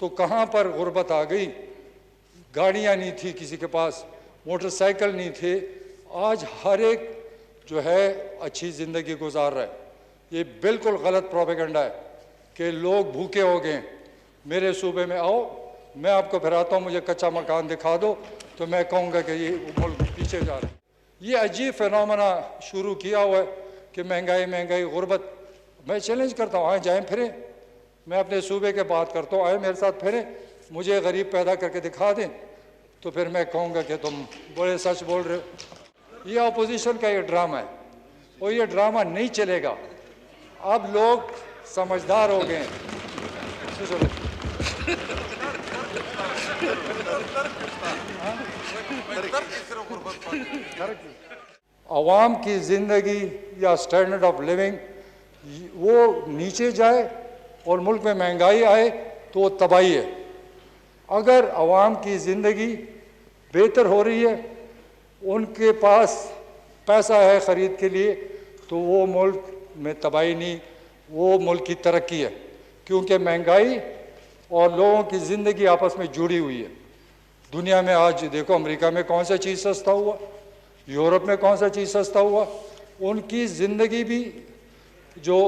तो कहाँ पर गुर्बत आ गई। गाड़ियाँ नहीं थी किसी के पास, मोटरसाइकिल नहीं थे। आज हर एक जो है अच्छी ज़िंदगी गुजार रहा है। ये बिल्कुल गलत प्रोपेगेंडा है कि लोग भूखे हो गए। मेरे सूबे में आओ, मैं आपको फिराता हूँ, मुझे कच्चा मकान दिखा दो तो मैं कहूँगा कि ये मुल्क पीछे जा रहा है। ये अजीब फिनोमेना शुरू किया हुआ है कि महंगाई महंगाई गुर्बत। मैं चैलेंज करता हूँ, आए जाएँ फिरें, मैं अपने सूबे के बात करता हूँ, आए मेरे साथ फिरें, मुझे गरीब पैदा करके दिखा दें तो फिर मैं कहूँगा कि तुम बड़े सच बोल रहे हो। ये अपोजिशन का ये ड्रामा है और ये ड्रामा नहीं चलेगा। अब लोग समझदार हो गए हैं। आवाम की ज़िंदगी या स्टैंडर्ड ऑफ लिविंग वो नीचे जाए और मुल्क में महंगाई आए तो वो तबाही है। अगर आवाम की ज़िंदगी बेहतर हो रही है, उनके पास पैसा है ख़रीद के लिए, तो वो मुल्क में तबाही नहीं, वो मुल्क की तरक्की है। क्योंकि महंगाई और लोगों की ज़िंदगी आपस में जुड़ी हुई है। दुनिया में आज देखो, अमेरिका में कौन सा चीज़ सस्ता हुआ, यूरोप में कौन सा चीज़ सस्ता हुआ। उनकी ज़िंदगी भी जो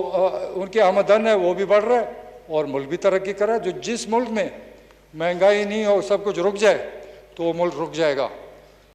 उनकी आमदन है वो भी बढ़ रहा है और मुल्क भी तरक्की कर रहा है। जो जिस मुल्क में महंगाई नहीं हो, सब कुछ रुक जाए, तो वो मुल्क रुक जाएगा।